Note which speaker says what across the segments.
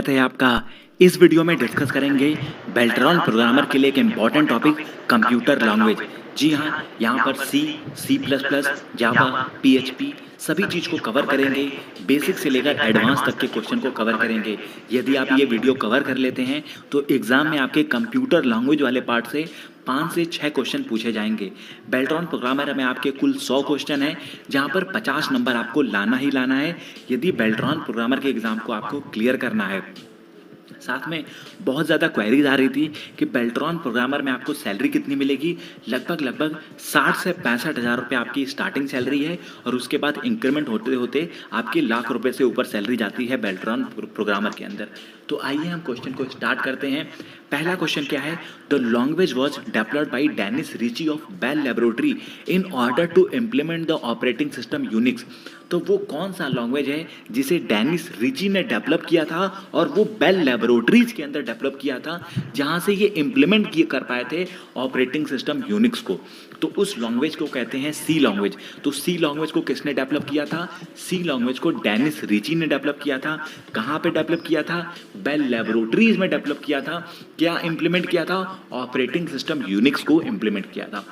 Speaker 1: स्वागत है आपका। इस वीडियो में डिस्कस करेंगे बेल्ट्रॉन प्रोग्रामर के लिए एक इम्पॉर्टेंट टॉपिक कंप्यूटर लैंग्वेज। जी हाँ, यहाँ पर सी, सी प्लस प्लस, जावा, पीएचपी सभी चीज़ को कवर करेंगे। बेसिक से लेकर एडवांस तक के क्वेश्चन को कवर करेंगे। यदि आप ये वीडियो कवर कर लेते हैं तो एग्जाम में आपके कंप्यूटर लैंग्वेज वाले पार्ट से 5 से 6 क्वेश्चन पूछे जाएंगे। बेल्ट्रॉन प्रोग्रामर में आपके कुल 100 क्वेश्चन है, जहाँ पर 50 नंबर आपको लाना ही लाना है यदि बेल्ट्रॉन प्रोग्रामर के एग्ज़ाम को आपको क्लियर करना है। साथ में बहुत ज़्यादा क्वेरीज आ रही थी कि बेल्ट्रॉन प्रोग्रामर में आपको सैलरी कितनी मिलेगी। लगभग 60 से 65 हज़ार रुपये आपकी स्टार्टिंग सैलरी है और उसके बाद इंक्रीमेंट होते होते आपकी लाख रुपए से ऊपर सैलरी जाती है बेल्ट्रॉन प्रोग्रामर के अंदर। तो आइए हम क्वेश्चन को स्टार्ट करते हैं। पहला क्वेश्चन क्या है? The language was developed by Dennis Ritchie of Bell laboratory in order to implement the operating system Unix. तो वो कौन सा लैंग्वेज है जिसे डेनिस रिची ने डेवलप किया था और वो बेल लेबोरेटरीज के अंदर डेवलप किया था, जहां से ये इम्प्लीमेंट कर पाए थे ऑपरेटिंग सिस्टम यूनिक्स को। तो उस लैंग्वेज को कहते हैं सी लैंग्वेज। तो सी लैंग्वेज को किसने डेवलप किया था? सी लैंग्वेज को डेनिस रिची ने डेवलप किया था। कहाँ पे डेवलप किया था? बेल लेबोरेटरीज में डेवलप किया था। क्या इंप्लीमेंट किया था? ऑपरेटिंग सिस्टम यूनिक्स को इंप्लीमेंट किया था।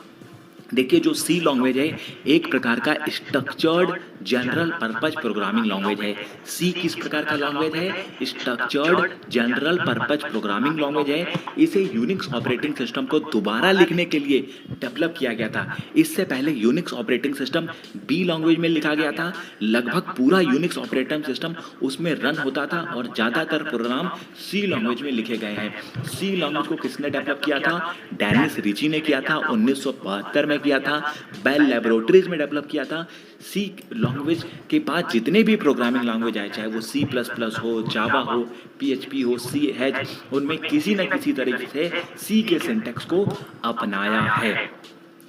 Speaker 1: देखिए, जो सी लैंग्वेज है एक प्रकार का structured general purpose programming language है। सी किस प्रकार का लैंग्वेज है? Structured general purpose programming language है। इसे यूनिक्स ऑपरेटिंग सिस्टम को दोबारा लिखने के लिए डेवलप किया गया था। इससे पहले Unix operating system b language में लिखा गया था। लगभग पूरा यूनिक्स ऑपरेटिंग सिस्टम उसमें रन होता था और ज़्यादातर प्रोग्राम सी लैंग्वेज में लिखे गए हैं। सी लैंग्वेज को किसने डेवलप किया था? डेनिस रिची ने किया था। 1972 में किया था। बेल लेबोरेटरीज में डेवलप किया था। सी लैंग्वेज के बाद जितने भी प्रोग्रामिंग लैंग्वेज आए, चाहे वो सी प्लस प्लस हो, जावा हो, पीएचपी हो, सी हैच, उनमें किसी न किसी तरीके से सी के सिंटैक्स को अपनाया है।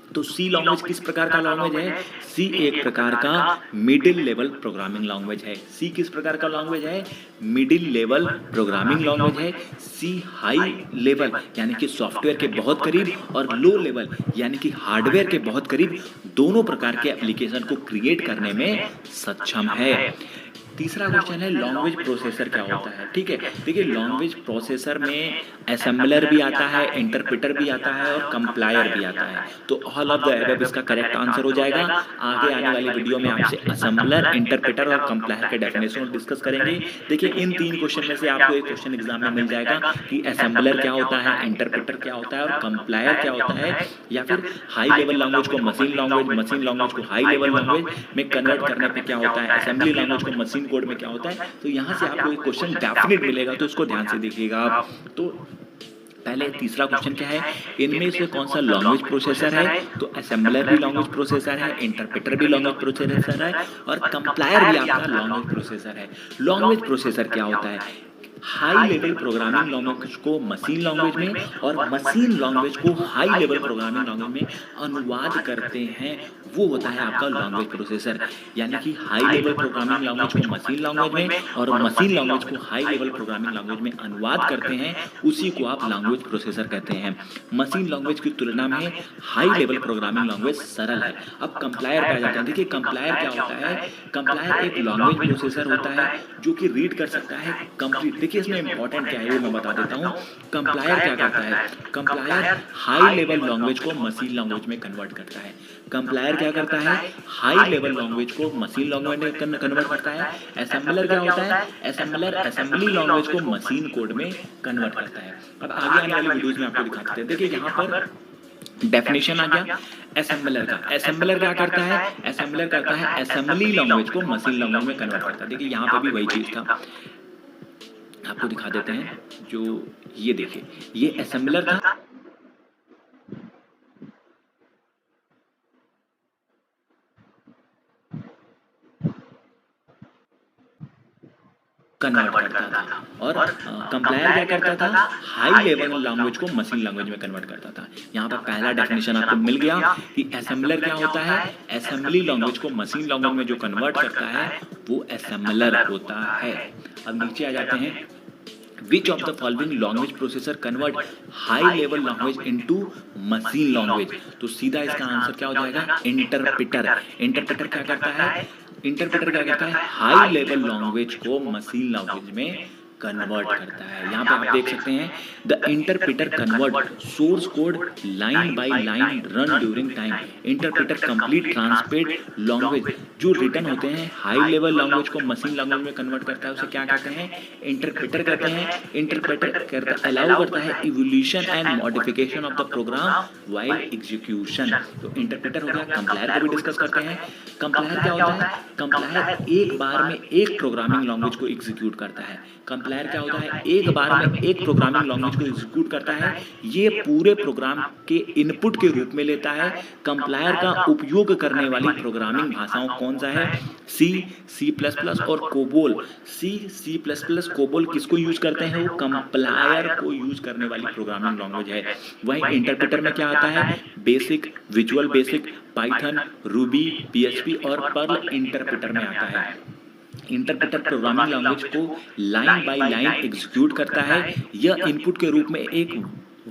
Speaker 1: तो सी लैंग्वेज किस प्रकार का लैंग्वेज है? सी एक प्रकार का मिडिल लेवल प्रोग्रामिंग लैंग्वेज है। सी किस प्रकार का लैंग्वेज है? मिडिल लेवल प्रोग्रामिंग लैंग्वेज है। सी हाई लेवल यानी कि सॉफ्टवेयर के बहुत करीब और लो लेवल यानी कि हार्डवेयर के बहुत करीब दोनों प्रकार के एप्लीकेशन को क्रिएट करने में सक्षम है। तीसरा क्वेश्चन है लैंग्वेज प्रोसेसर क्या होता है? ठीक है, देखिए लैंग्वेज प्रोसेसर में असेंबलर भी आता है, इंटरप्रेटर भी आता है और कंप्लायर भी आता है। तो ऑल ऑफ द अबव इसका करेक्ट आंसर हो जाएगा। आगे आने वाली वीडियो में आपसे असेंबलर, इंटरप्रेटर और कंप्लायर के डेफिनेशन डिस्कस करेंगे। देखिए, इन 3 क्वेश्चन में से आपको एक क्वेश्चन एग्जाम में मिल जाएगा कि असेंबलर क्या होता है, इंटरप्रेटर क्या होता है और कंप्लायर क्या होता है, या फिर हाई लेवल लैंग्वेज को मशीन लैंग्वेज, मशीन लैंग्वेज को हाई लेवल लैंग्वेज में कन्वर्ट करने पे क्या होता है, असेंबली लैंग्वेज को मशीन कोड में क्या होता है। तो यहां से आपको एक क्वेश्चन डेफिनेट मिलेगा, तो इसको ध्यान से देखिएगा आप। तो पहले तीसरा क्वेश्चन क्या है? इनमें से कौन सा लैंग्वेज प्रोसेसर है? तो असेंबलर भी लैंग्वेज प्रोसेसर है, इंटरप्रेटर भी लैंग्वेज प्रोसेसर है और कंप्लायर भी आपका लैंग्वेज प्रोसेसर है। लैंग्वेज प्रोसेसर क्या होता है? हाई लेवल प्रोग्रामिंग लैंग्वेज को मशीन लैंग्वेज में और मशीन लैंग्वेज को हाई लेवल प्रोग्रामिंग लैंग्वेज में अनुवाद करते हैं, वो होता है आपका लैंग्वेज प्रोसेसर। यानी कि हाई लेवल प्रोग्रामिंग लैंग्वेज को मशीन लैंग्वेज में और मशीन लैंग्वेज को हाई लेवल प्रोग्रामिंग लैंग्वेज में अनुवाद करते हैं, उसी को आप लैंग्वेज प्रोसेसर कहते हैं। मशीन लैंग्वेज की तुलना में हाई लेवल प्रोग्रामिंग लैंग्वेज सरल है। अब कंप्लायर पे आ जाते हैं। देखिए, कंप्लायर क्या होता है? कंप्लायर एक लैंग्वेज प्रोसेसर होता है जो कि रीड कर सकता है कंप्लीट। देखिए, इसमें इंपॉर्टेंट क्या है वो मैं बता देता हूँ। कंप्लायर क्या करता है? कंप्लायर हाई लेवल लैंग्वेज को मशीन लैंग्वेज में कन्वर्ट करता है। कंप्लायर क्या करता है? हाई लेवल लैंग्वेज को मशीन लैंग्वेज में कन्वर्ट करता है। असेंबलर क्या होता है? असेंबलर असेंबली लैंग्वेज को मशीन कोड में कन्वर्ट करता है। अब आगे आने वाली वीडियोस में आपको दिखाते हैं। देखिए, यहाँ पर डेफिनेशन आ गया असेंबलर का। असेंबलर क्या करता है? असेंबलर करता है असेंबली लैंग्वेज को मशीन लैंग्वेज में कन्वर्ट करता है। देखिए, यहाँ पे भी वही चीज था, आपको दिखा देते हैं। जो ये देखिए, ये असेंबलर था, कन्वर्ट करता था। और कंप्लायर क्या करता था? हाई लेवल लैंग्वेज को मशीन लैंग्वेज में कन्वर्ट करता था। यहाँ पर पहला डेफिनेशन आपको मिल गया कि असेंबलर क्या होता है? असेंबली लैंग्वेज को मशीन लैंग्वेज में जो कन्वर्ट करता है वो असेंबलर होता है। अब नीचे आ जाते हैं। Which of the following language processor convert high level language into machine language? तो सीधा इसका आंसर क्या हो जाएगा? इंटरप्रेटर। इंटरप्रेटर क्या करता है? हाई लेवल लैंग्वेज को मशीन लैंग्वेज में कन्वर्ट करता है। यहाँ पे आप देख सकते हैं the interpreter convert source code line by line run during time. Interpreter complete transparent language जो रिटर्न होते हैं हाई लेवल लैंग्वेज को मशीन लैंग्वेज में कन्वर्ट करता है, उसे क्या कहते हैं? इंटरप्रेटर कहते हैं। इंटरप्रेटर करता अलाउ करता है evolution and modification of the program while execution. तो इंटरप्रेटर हो गया। कंप्लायर को भी डिस्कस करते हैं। कंप्लायर क्या होता है? कंप्लायर एक बार में एक प्रोग्रामिंग लैंग्वेज को एग्जीक्यूट करता है। कंप्लायर क्या होता है? एक बार में एक प्रोग्रामिंग लैंग्वेज को एग्जीक्यूट करता है, ये पूरे प्रोग्राम के इनपुट के रूप में लेता है। कंप्लायर का उपयोग करने वाली प्रोग्रामिंग भाषाओं कौन सा है? सी, सी प्लस प्लस और कोबोल। सी, सी प्लस प्लस, कोबोल किसको यूज करते हैं? वो कंप्लायर को यूज करने वाली प्रोग्रामिंग लैंग्वेज है। वही इंटरप्रेटर में क्या आता है? Basic, visual basic, Python, Ruby, PHP और पर्ल इंटरप्रेटर में आता है। इंटरप्रेटर प्रोग्रामिंग लैंग्वेज को लाइन बाय लाइन एग्जीक्यूट करता है। यह इनपुट के रूप में एक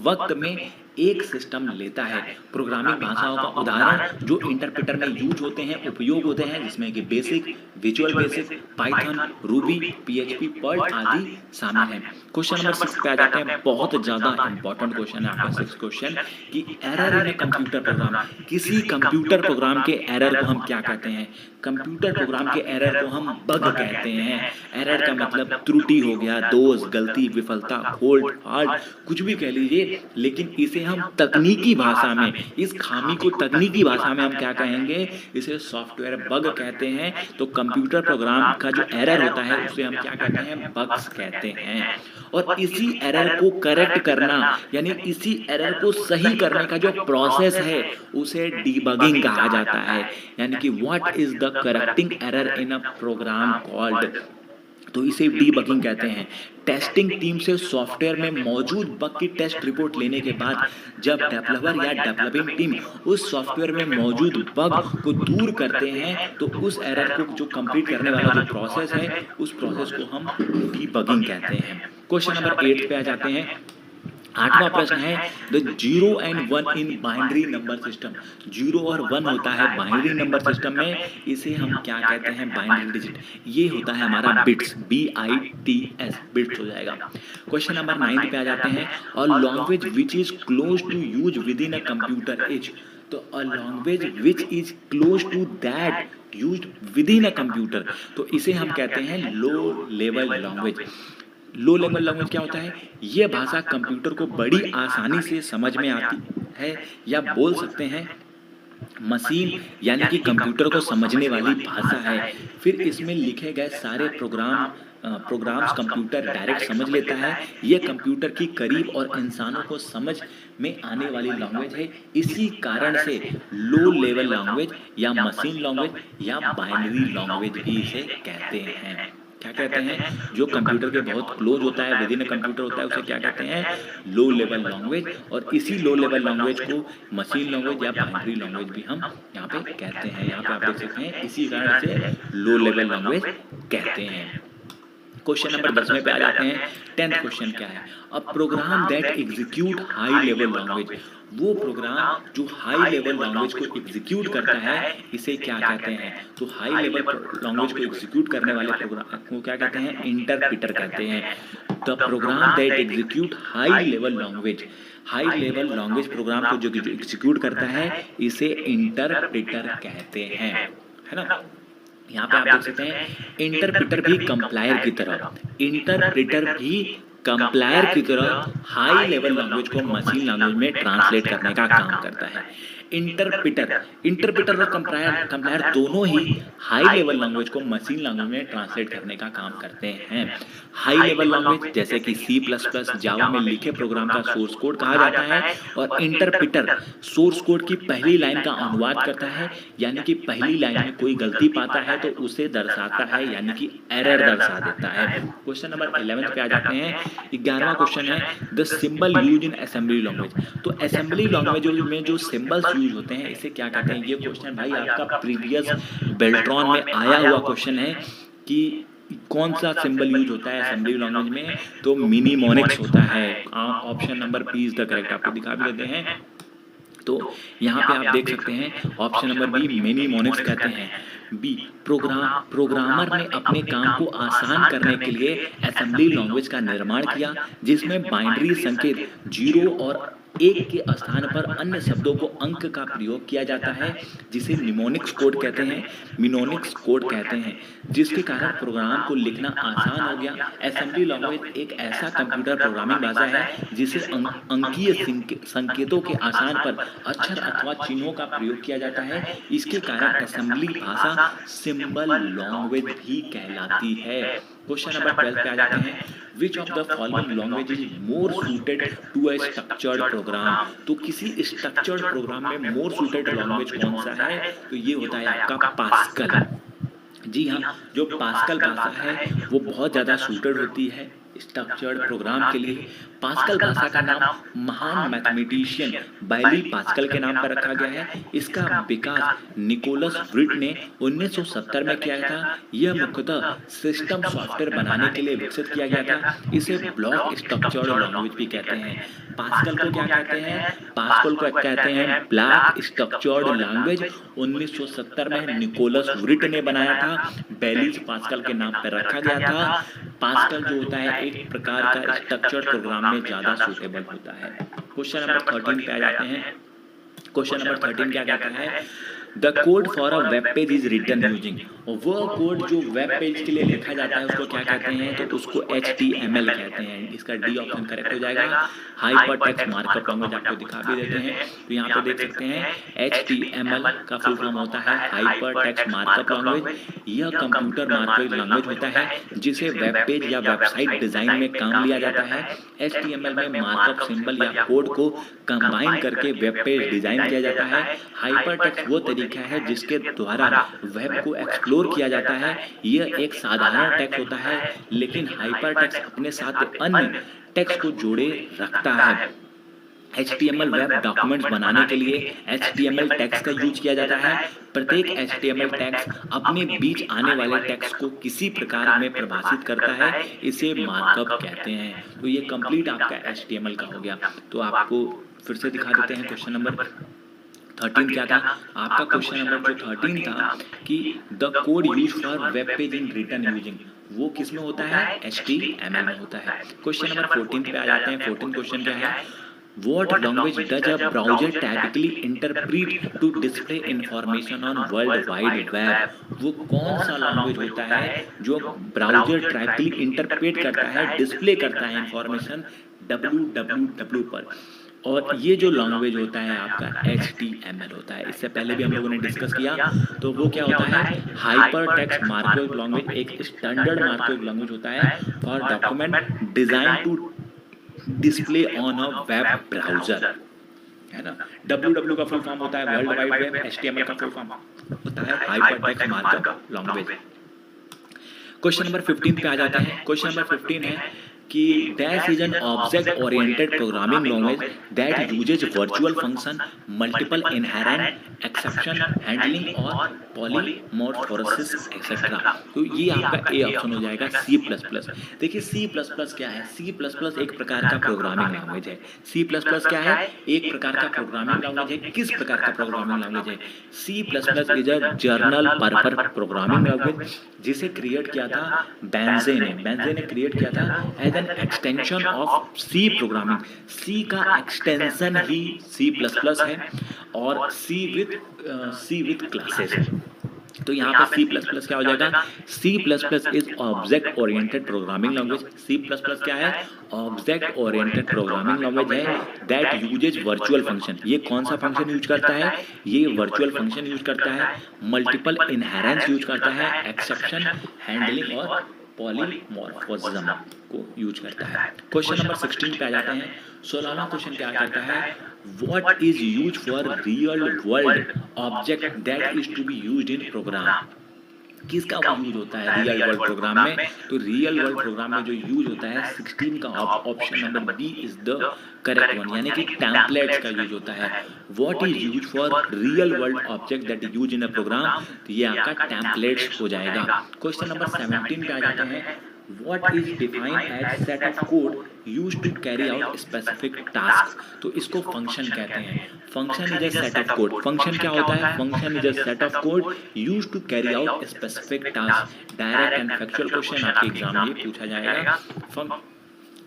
Speaker 1: वक्त में एक सिस्टम लेता है। प्रोग्रामिंग भाषाओं का उदाहरण जो इंटरप्रेटर में यूज होते हैं, उपयोग होते हैं, जिसमें कि basic, visual basic, Python, Ruby, PHP, Perl आदि शामिल हैं। क्वेश्चन नंबर 6 पे आ जाते हैं। बहुत ज्यादा इंपॉर्टेंट क्वेश्चन है आपका 6 क्वेश्चन कि error in a computer program. किसी कंप्यूटर प्रोग्राम के एरर को हम क्या कहते हैं? कंप्यूटर प्रोग्राम के एरर को हम बग कहते हैं। एरर का मतलब त्रुटि हो गया, दोष, गलती, विफलता, फॉल्ट, फॉल्ट, कुछ भी कह लीजिए, लेकिन इसे हम तकनीकी भाषा में, इस खामी को तकनीकी भाषा में हम क्या कहेंगे? इसे सॉफ्टवेयर बग कहते हैं। तो कंप्यूटर प्रोग्राम का जो एरर होता है उसे हम क्या कहते हैं? बग्स कहते हैं। और इसी एरर को करेक्ट करना, यानी इसी एरर को सही करने का जो प्रोसेस है उसे डीबगिंग कहा जाता है। यानी कि what is the correcting error in a program called, तो इसे डीबगिंग कहते हैं। टेस्टिंग टीम से सॉफ्टवेयर में मौजूद बग की टेस्ट रिपोर्ट लेने के बाद जब डेवलपर या डेवलपिंग टीम उस सॉफ्टवेयर में मौजूद बग को दूर करते हैं तो उस एरर को जो कंप्लीट करने वाला जो प्रोसेस है उस प्रोसेस को हम डीबगिंग कहते हैं। क्वेश्चन नंबर 8 पे आ जाते हैं। 8वां प्रश्न है the 0 and 1 in binary number system. 0 और 1 होता है बाइनरी नंबर सिस्टम में, इसे हम क्या कहते हैं? Binary digit. ये होता है हमारा बिट्स, BITS, बिट्स हो जाएगा। क्वेश्चन नंबर 9 पे आ जाते हैं। और language which is close to use with in a computer is. तो a language which is close to that used with in a computer, तो इसे हम कहते हैं low level language. Low level language क्या होता है? यह भाषा कंप्यूटर को बड़ी आसानी से समझ में आती है, या बोल सकते हैं मशीन यानी कि कंप्यूटर को समझने वाली भाषा है। फिर इसमें लिखे गए सारे प्रोग्राम्स कंप्यूटर डायरेक्ट समझ लेता है। यह कंप्यूटर की करीब और इंसानों को समझ में आने वाली लैंग्वेज है। इसी कारण से लो लेवल लैंग्वेज या मशीन लैंग्वेज या बाइनरी लैंग्वेज भी इसे कहते हैं। क्या कहते हैं? जो कंप्यूटर के बहुत क्लोज होता है, विद इन कंप्यूटर होता है, उसे क्या कहते हैं? Low level language. और इसी लो लेवल लैंग्वेज को मशीन लैंग्वेज या बाइनरी लैंग्वेज भी हम यहाँ पे कहते हैं। यहाँ पे आप देख सकते हैं इसी कारण से लो लेवल लैंग्वेज कहते हैं। क्वेश्चन नंबर 10 पे आ जाते हैं। 10th क्वेश्चन क्या है? A program that execute high level language. वो प्रोग्राम जो हाई लेवल लैंग्वेज को एग्जीक्यूट करता है इसे क्या कहते हैं? तो हाई लेवल लैंग्वेज को एग्जीक्यूट करने वाले प्रोग्राम को क्या कहते हैं? इंटरप्रेटर कहते हैं। The program that execute high level language, high level language program को जो एग्जीक्यूट करता है इसे इंटरप्रेटर कहते हैं, है ना। यहाँ पे आप देख सकते हैं इंटरप्रेटर भी कंप्लायर की तरह, इंटरप्रेटर भी कंप्लायर की तरह हाई लेवल लैंग्वेज को मशीन लैंग्वेज में ट्रांसलेट करने का काम करता है। इंटरप्रेटर और कंप्लायर दोनों ही हाई लेवल लैंग्वेज को मशीन लैंग्वेज में ट्रांसलेट करने का काम करते हैं। हाई लेवल लैंग्वेज जैसे कि C++, जावा में लिखे प्रोग्राम का सोर्स कोड कहा जाता है। और इंटरप्रेटर सोर्स कोड की पहली लाइन का अनुवाद करता है, यानी कि पहली लाइन में कोई गलती पाता है तो उसे दर्शाता है, यानी कि एरर दर्शा देता है। क्वेश्चन नंबर 11 पे आ जाते हैं। 11वां क्वेश्चन है the symbol use in assembly language. तो असेंबली लैंग्वेज में जो सिंबल्स यूज होते हैं इसे क्या कहते हैं? ये क्वेश्चन भाई आपका प्रीवियस बेल्ट्रॉन में आया हुआ क्वेश्चन है कि कौन सा सिंबल यूज होता है असेंबली लैंग्वेज में? तो मिनीमोनिक्स होता है। Option number b is the correct, आपको दिखा भी देते हैं। तो यहाँ पे आप देख सकते हैं ऑप्शन नंबर बी मिनीमोनिक्स कहते हैं। बी, प्रोग्रामर ने अपने काम को आसान करने के लिए असेंबली लैंग्वेज का निर्माण किया, जिसमें बाइनरी संकेत 0 और 1 के स्थान पर अन्य शब्दों को अंक का प्रयोग किया जाता है, जिसे निमोनिक्स कोड कहते हैं, जिसके कारण प्रोग्राम को लिखना आसान हो गया। असेंबली लैंग्वेज एक ऐसा कंप्यूटर प्रोग्रामिंग भाषा है जिसे अंकीय संकेतों के आसान पर अक्षर अथवा चिन्हों का प्रयोग किया जाता है। इसके कारण असेंबली भाषा सिंबल लैंग्वेज भी कहलाती है। क्वेश्चन नंबर 12 पे आ जाते हैं। Which of the following language is more suited to a structured program? तो किसी स्ट्रक्चर्ड प्रोग्राम में मोर सूटेड लैंग्वेज कौन सा है? तो ये होता है आपका पास्कल। जी हाँ, जो पास्कल भाषा है वो बहुत ज़्यादा सूटेड होती है स्ट्रक्चर्ड प्रोग्राम के लिए। पास्कल भाषा का नाम महान मैथमेटिशियन बैली पास्कल के नाम पर रखा गया है। इसका विकास निकोलस व्रिट ने 1970 में किया था। यह मुख्यतः सिस्टम सॉफ्टवेयर बनाने के लिए विकसित किया गया था। इसे ब्लॉक स्ट्रक्चर्ड लैंग्वेज भी कहते हैं। पास्कल को क्या कहते हैं? पास्कल को कहते हैं ब्लॉक स्ट्रक्चर्ड लैंग्वेज। 1970 में निकोलस व्रिट ने बनाया था, बैलीज पास्कल के नाम पर रखा गया था। पास्कल जो होता है एक प्रकार का स्ट्रक्चर्ड प्रोग्राम में ज्यादा सूटेबल होता है। क्वेश्चन नंबर 13 पे आ जाते हैं। क्वेश्चन नंबर 13 क्या कहता है? The code for a web page is written using. वह कोड जो वेब पेज के लिए लिखा जाता है उसको क्या कहते हैं? तो उसको HTML कहते हैं। इसका डी ऑप्शन करेक्ट हो जाएगा। हाइपर टेक्स्ट मार्कअप लैंग्वेज आपको दिखा भी देते हैं, तो यहाँ पे देख सकते हैं HTML का फुल फॉर्म होता है हाइपर टेक्स्ट मार्कअप लैंग्वेज। यह कंप्यूटर मार्कअप लैंग्वेज होता है जिसे वेब पेज या वेबसाइट डिजाइन में काम लिया जाता है। HTML में मार्कअप सिंबल या कोड को कंबाइन करके वेब पेज डिजाइन किया जाता है। हाइपर टेक्स्ट वो तरीका है जिसके द्वारा वेब को एक्सप्लोर किया जाता है। यह एक साधारण टेक्स्ट होता है, लेकिन हाइपर टेक्स्ट अपने साथ अन्य टेक्स्ट को जोड़े रखता है। HTML वेब डॉक्यूमेंट्स बनाने के लिए HTML टैग्स का यूज किया जाता है। प्रत्येक HTML टैग्स अपने बीच आने वाले टेक्स्ट को किसी प्रकार में परिभाषित करता है, इसे मार्कअप कहते हैं। तो ये कंप्लीट आपका HTML का हो गया। तो आपको फिर से दिखा देते हैं क्वेश्चन नंबर 13 क्या था आपका? क्वेश्चन नंबर जो 13 था कि the code use for web page in written using, वो किस में होता है? HTML में होता है। क्वेश्चन नंबर 14 पे आ जाते हैं। 14 क्वेश्चन क्या है? What language does a browser typically interpret to display information on World Wide Web? वो कौन सा लैंग्वेज होता है जो ब्राउजर टाइपिकली इंटरप्रेट करता है, डिस्प्ले करता है इंफॉर्मेशन www पर? और ये जो लैंग्वेज होता है आपका HTML होता है। इससे पहले भी हम लोगों ने डिस्कस किया, तो वो क्या होता है? हाइपर टेक्स्ट मार्कअप लैंग्वेज एक स्टैंडर्ड मार्कअप लैंग्वेज होता है for document design to display on a web browser, है ना। www का फुल फॉर्म होता है वर्ल्ड वाइड वेब। HTML का फुल फॉर्म होता है hyper text markup language. Question number 15 पे आ जाता है। क्वेश्चन नंबर 15 है कि dash is an object oriented programming language that usage virtual function, multiple inherent exception handling और पॉलीमॉर्फोसिस एक्सेट्रा। तो ये आपका ए ऑप्शन हो जाएगा C++। देखिए C++ क्या है? C++ एक प्रकार का प्रोग्रामिंग लैंग्वेज है। C++ क्या है? एक प्रकार का प्रोग्रामिंग लैंग्वेज है। किस प्रकार का प्रोग्रामिंग लैंग्वेज है? C++ is a general purpose programming language जिसे क्रिएट किया था बेंजे ने क्रिएट किया था as an extension of C programming. C का एक्सटेंशन ही C++ है और C विथ क्लासेस है। तो यहाँ पे C++ क्या हो जाएगा? C++ is object oriented programming language. C++ क्या है? ऑब्जेक्ट ओरिएंटेड प्रोग्रामिंग लैंग्वेज है दैट यूजेज वर्चुअल फंक्शन। ये कौन सा फंक्शन यूज करता है? ये वर्चुअल फंक्शन यूज करता है, मल्टीपल इनहेरेंस यूज करता है, एक्सेप्शन हैंडलिंग और पॉलीमॉर्फोसिज्म को यूज करता है। क्वेश्चन नंबर 16 पे आ जाते हैं। 16वां क्वेश्चन क्या करता है? What is used for real world object that is to be used in program? किसका वो यूज होता है रियल वर्ल्ड प्रोग्राम में? तो रियल वर्ल्ड प्रोग्राम में जो यूज होता है 16 का option number b is the correct one, यानी कि टेम्पलेट्स का यूज होता है। What is use for real world object that use in a program? तो ये आपका टेम्पलेट्स हो जाएगा। क्वेश्चन नंबर 17 पे आ जाते हैं। What is defined as set of code used to carry out specific task. तो इसको फंक्शन कहते हैं। Function is a set of code. Function क्या होता है? Function is a set of code used to carry out specific task. Direct and factual question आपके exam में पूछा जाएगा।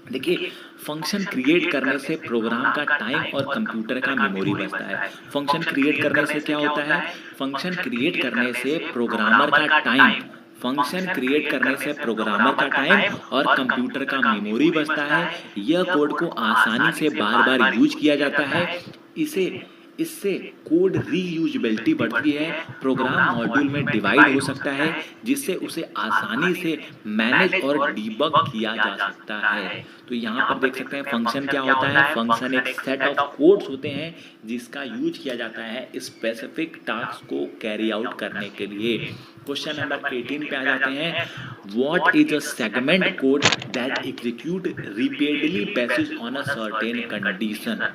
Speaker 1: देखिए, फंक्शन क्रिएट करने से प्रोग्राम का टाइम और कंप्यूटर का मेमोरी बचता है। फंक्शन क्रिएट करने से क्या होता है? फंक्शन क्रिएट करने से प्रोग्रामर का टाइम, फंक्शन क्रिएट करने से प्रोग्रामर का टाइम और कंप्यूटर का मेमोरी बचता है। यह कोड को आसानी से बार बार यूज किया जाता है। इसे इससे कोड रीयूजेबिलिटी बढ़ती है। प्रोग्राम मॉड्यूल में डिवाइड हो सकता है जिससे उसे आसानी से मैनेज और डीबग किया जा सकता है। तो यहाँ पर देख सकते हैं फंक्शन क्या होता है? फंक्शन एक सेट ऑफ कोड्स होते हैं जिसका यूज किया जाता है स्पेसिफिक टास्क को कैरी आउट करने के लिए। क्वेश्चन नंबर 18 पे आ जाते हैं। What is a segment code that execute repeatedly basis on a certain condition.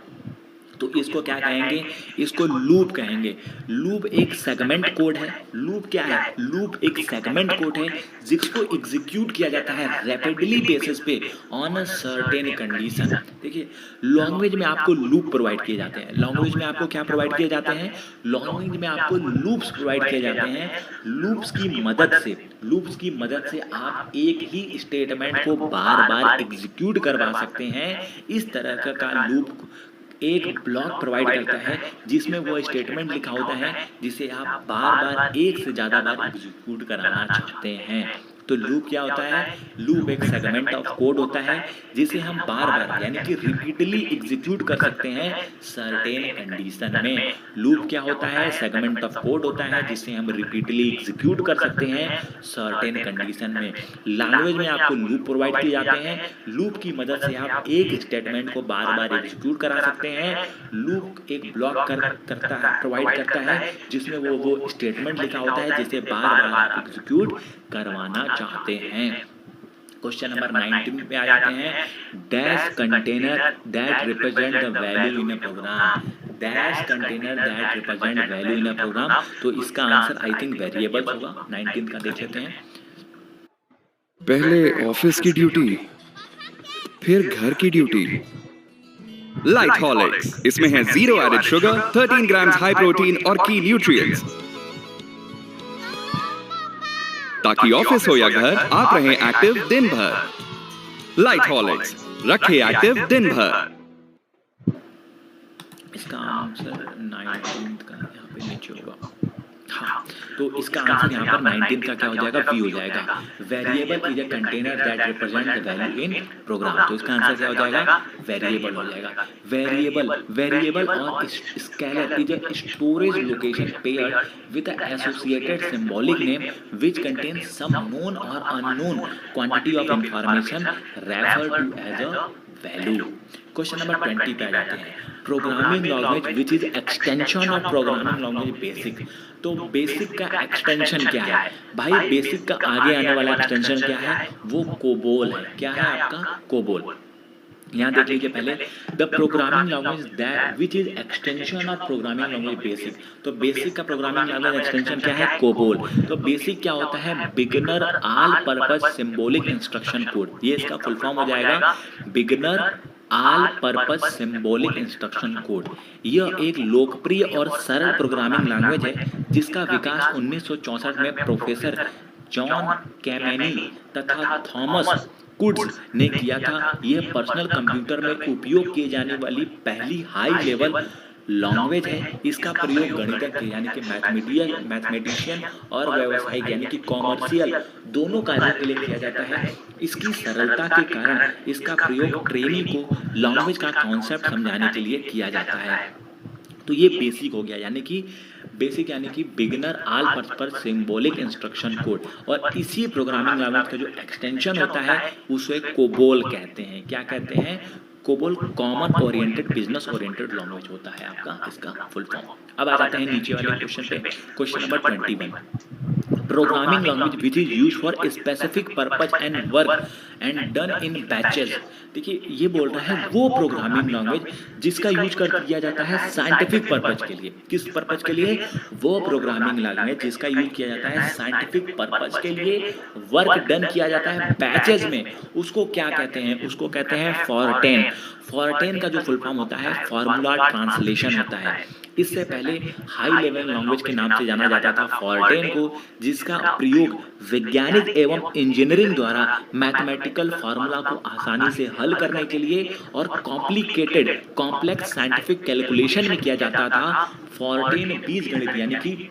Speaker 1: तो इसको क्या कहेंगे? इसको लूप कहेंगे। लूप एक सेगमेंट कोड है। लूप क्या है? लूप एक सेगमेंट कोड है जिसको एग्जीक्यूट किया जाता है रैपिडली बेसिस पे ऑन अ सर्टेन कंडीशन। देखिए, लैंग्वेज में आपको लूप प्रोवाइड किए जाते हैं। लैंग्वेज में आपको क्या प्रोवाइड किए जाते हैं? लैंग्वेज में आपको लूप्स प्रोवाइड किए जाते हैं। लूप्स की मदद से आप एक ही स्टेटमेंट को बार बार एग्जीक्यूट करवा सकते हैं। इस तरह का लूप एक ब्लॉक प्रोवाइड करता है जिसमें वो स्टेटमेंट लिखा होता है जिसे आप बार बार एक से ज्यादा बार एग्जीक्यूट कराना चाहते हैं। तो लूप क्या होता है? लूप एक सेगमेंट ऑफ कोड होता है जिसे हम बार बार यानी कि रिपीटली एग्जीक्यूट कर सकते हैं सर्टेन कंडीशन में। लूप क्या होता है? सेगमेंट ऑफ कोड होता है जिसे हम रिपीटली एग्जीक्यूट कर सकते हैं सर्टेन कंडीशन में। लैंग्वेज में आपको लूप प्रोवाइड किए जाते हैं। लूप की मदद से आप एक स्टेटमेंट को बार बार एग्जीक्यूट करा सकते हैं। लूप एक ब्लॉक करता है, प्रोवाइड करता है जिसमें वो स्टेटमेंट लिखा होता है जिसे बार बार आप एग्जीक्यूट करवाना चाहते हैं। क्वेश्चन नंबर 19 पे आ जाते हैं। Dash container that represent the value in a program. Dash container that represent value in a program. तो इसका आंसर आई थिंक वेरिएबल्स होगा। 19 का देख लेते हैं।
Speaker 2: पहले ऑफिस की ड्यूटी, फिर घर की ड्यूटी। लाइट हॉलिक्स, इसमें है zero added sugar, 13 grams high protein और की न्यूट्रिएंट्स, ताकि ऑफिस हो या घर आप रहें एक्टिव दिन भर। लाइट हॉलिक्स, रखे एक्टिव दिन भर।
Speaker 1: इसका आंसर 19 का यहाँ पे नीचे होगा। हाँ, तो इसका आंसर यहाँ पर 19 का क्या हो जाएगा? वी हो जाएगा। Variable is a container that represent the value in program. तो इसका आंसर क्या हो जाएगा? वेरिएबल हो जाएगा। वेरिएबल और scalar is a storage location paired with the associated symbolic name which contains some known or unknown quantity of information referred to as a value। Question number 20 पे आ जाते हैं। Programming language which is extension of programming language basic. तो basic का extension क्या है भाई? Basic का आगे आने वाला एक्सटेंशन क्या है? वो कोबोल है। क्या है आपका? कोबोल। यहाँ देख लीजिए पहले, the programming language that which is extension of programming language basic. तो बेसिक का प्रोग्रामिंग लैंग्वेज एक्सटेंशन क्या है? कोबोल। तो बेसिक क्या होता है? Beginner all purpose symbolic instruction code. ये इसका फुल फॉर्म हो जाएगा beginner all purpose symbolic instruction code. यह एक लोकप्रिय और सरल प्रोग्रामिंग लैंग्वेज है जिसका विकास 1964 में प्रोफेसर जॉन कैमेनी तथा थॉमस कुड्स ने किया था। यह पर्सनल कंप्यूटर में उपयोग किए जाने वाली पहली हाई लेवल लैंग्वेज है। इसका प्रयोग गणितज्ञ यानी कि मैथमेटिशियन और व्यावसायिक यानी कि कॉमर्शियल दोनों कार्यों के लिए किया जाता है। इसकी सरलता के कारण इसका प्रयोग ट्रेनी को लैंग्वेज का कॉन्सेप्ट समझाने के लिए किया जाता है। तो ये बेसिक हो गया, यानी कि beginner all purpose symbolic instruction code. और इसी प्रोग्रामिंग लैंग्वेज का जो एक्सटेंशन होता है उसे कोबोल कहते हैं। क्या कहते हैं? COBOL common oriented business oriented language होता है आपका, इसका फुल फॉर्म। अब आ जाते हैं नीचे वाले क्वेश्चन पे। Question number 21। Programming language which is use for specific purpose and work and done in batches. देखिए ये बोल रहा है वो प्रोग्रामिंग लैंग्वेज जिसका यूज कर किया जाता है साइंटिफिक पर्पज के लिए। किस पर्पज के लिए? वो प्रोग्रामिंग लैंग्वेज जिसका यूज किया जाता है साइंटिफिक पर्पज के लिए, वर्क डन किया जाता है बैचेस में, उसको क्या कहते हैं? उसको कहते हैं फॉरटेन। फॉरटेन का जो फुल फॉर्म होता है फॉर्मूला ट्रांसलेशन होता है। इससे पहले हाई लेवल लैंग्वेज के नाम से जाना जाता था फॉरटेन को, जिसका प्रयोग वैज्ञानिक एवं इंजीनियरिंग द्वारा मैथमेटिकल फार्मूला को आसानी से हल करने के लिए और कॉम्प्लिकेटेड कॉम्प्लेक्स साइंटिफिक कैलकुलेशन में किया जाता था। फॉरटेन बीजगणित यानी कि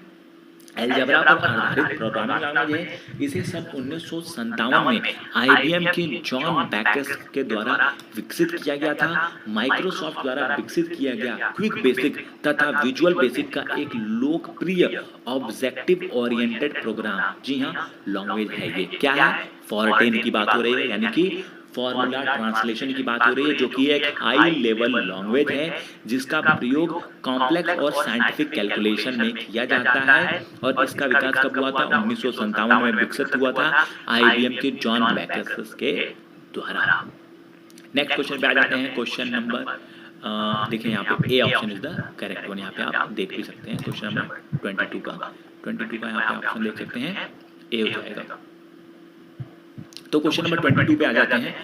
Speaker 1: अलजेब्रा पर आधारित प्रोग्रामिंग लैंग्वेज है। इसे सन 1957 में आईबीएम के जॉन बैकेस के द्वारा विकसित किया गया था। माइक्रोसॉफ्ट द्वारा विकसित किया गया क्विक बेसिक तथा विजुअल बेसिक का एक लोकप्रिय ऑब्जेक्टिव ओरिएंटेड प्रोग्राम, जी हाँ, लैंग्वेज है ये। क्या है? फॉरटेन की बात हो रही है, यानी कि फॉर्मूला ट्रांसलेशन की बात हो रही है, जो कि एक हाई लेवल लैंग्वेज है जिसका प्रयोग कॉम्प्लेक्स और साइंटिफिक कैलकुलेशन में किया जाता है। और इसका विकास कब हुआ था? 1957 में विकसित हुआ था आईबीएम के जॉन बैकेस के द्वारा। नेक्स्ट क्वेश्चन पे आ जाते हैं। क्वेश्चन नंबर देखिए यहाँ पे A option is the correct one. यहाँ पे आप देख भी सकते हैं क्वेश्चन नंबर 22 का यहाँ पे ऑप्शन देख सकते हैं, ए हो जाएगा। तो क्वेश्चन नंबर 22 पे आ जाते हैं।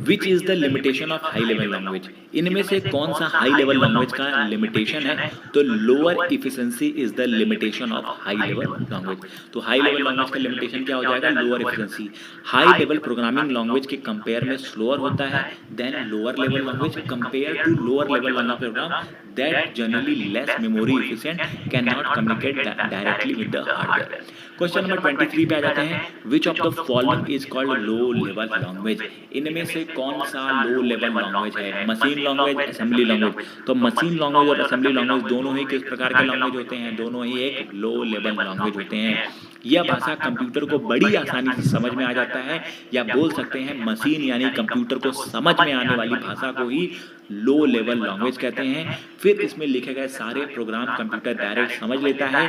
Speaker 1: Which is the limitation of high level language? इनमें से कौन सा हाई लेवल लैंग्वेज का लिमिटेशन है? तो lower efficiency is the limitation of high level language. तो हाई लेवल लैंग्वेज का लिमिटेशन क्या हो जाएगा? Lower efficiency. High level programming language के कंपेयर में स्लोअर होता है then lower level language compare to lower level language program that generally less memory efficient can not communicate directly with the hardware. Question number 23 पे आ जाते हैं। Which of the following is called low level language? इनमें से कौन सा लो level language है? Machine language, assembly language. तो मशीन लैंग्वेज और असेंबली लैंग्वेज दोनों ही किस प्रकार के लैंग्वेज होते हैं? दोनों ही एक लो लेवल लैंग्वेज होते हैं। यह भाषा कंप्यूटर को बड़ी आसानी से समझ में आ जाता है, या बोल सकते हैं मशीन यानी कंप्यूटर को समझ में आने वाली भाषा को ही लो लेवल लैंग्वेज कहते हैं। फिर इसमें लिखे गए सारे प्रोग्राम कंप्यूटर डायरेक्ट समझ लेता है।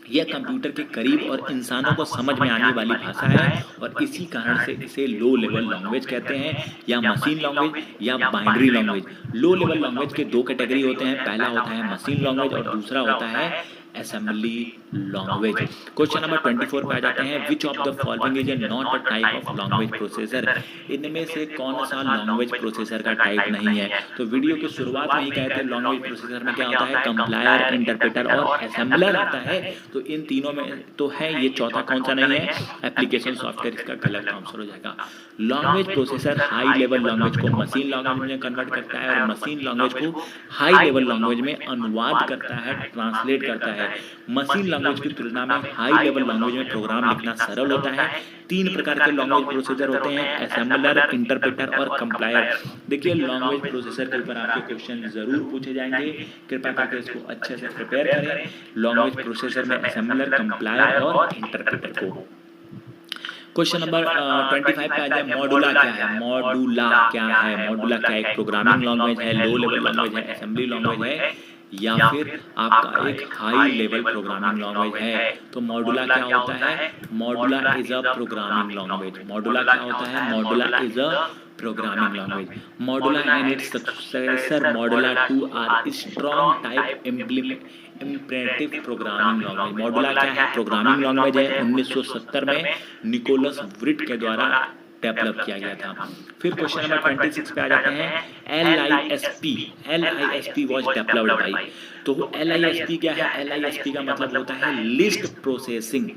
Speaker 1: यह कंप्यूटर के करीब और इंसानों को समझ में आने वाली भाषा है, और इसी कारण से इसे लो लेवल लैंग्वेज कहते हैं, या मशीन लैंग्वेज या binary language. Low level language के दो कैटेगरी होते हैं। पहला होता है मशीन लैंग्वेज और दूसरा होता है असेंबली लैंग्वेज। क्वेश्चन नंबर 24 पे आ जाते हैं। Which of the following is not a type of language processor? इनमें से कौन सा लैंग्वेज प्रोसेसर का टाइप नहीं है? तो वीडियो की शुरुआत में ही कहते हैं लैंग्वेज प्रोसेसर में क्या होता है? कंपाइलर, इंटरप्रेटर और असेंबलर आता है। तो इन तीनों में तो है, ये चौथा कौन सा नहीं है? एप्लीकेशन सॉफ्टवेयर इसका गलत आंसर हो जाएगा। Language processor high level language को मशीन लैंग्वेज में कन्वर्ट करता है और मशीन लैंग्वेज को हाई लेवल लैंग्वेज में अनुवाद करता है, ट्रांसलेट करता है। मशीन लैंग्वेज की तुलना में हाई लेवल लैंग्वेज में प्रोग्राम लिखना सरल होता है। तीन प्रकार के लैंग्वेज प्रोसेसर होते हैं, असेंबलर, इंटरप्रेटर और कंपाइलर। देखिए लैंग्वेज प्रोसेसर के ऊपर आपके क्वेश्चन जरूर पूछे जाएंगे, कृपया करके इसको अच्छे से प्रिपेयर करें। लैंग्वेज प्रोसेसर में असेंबलर, कंपाइलर और इंटरप्रेटर को। क्वेश्चन नंबर 25 पे आ जाए। मॉडुला क्या है? मॉडुला क्या है? मॉडुला क्या एक प्रोग्रामिंग लैंग्वेज है, लो लेवल लैंग्वेज है, असेंबली लैंग्वेज है, या फिर आपका एक हाई लेवल प्रोग्रामिंग लैंग्वेज है? तो मॉडुला क्या होता है? Modula is a programming language. Modula क्या होता है? Modula is a programming language. Modula and its successor Modula 2 are strong type imperative programming language. Modula क्या है? प्रोग्रामिंग लैंग्वेज है। 1970 में निकोलस व्रिट के द्वारा डेवलप किया गया था। फिर क्वेश्चन नंबर 26 पे आ जाते हैं। LISP was developed bye. तो LISP क्या है? LISP का मतलब होता है लिस्ट प्रोसेसिंग।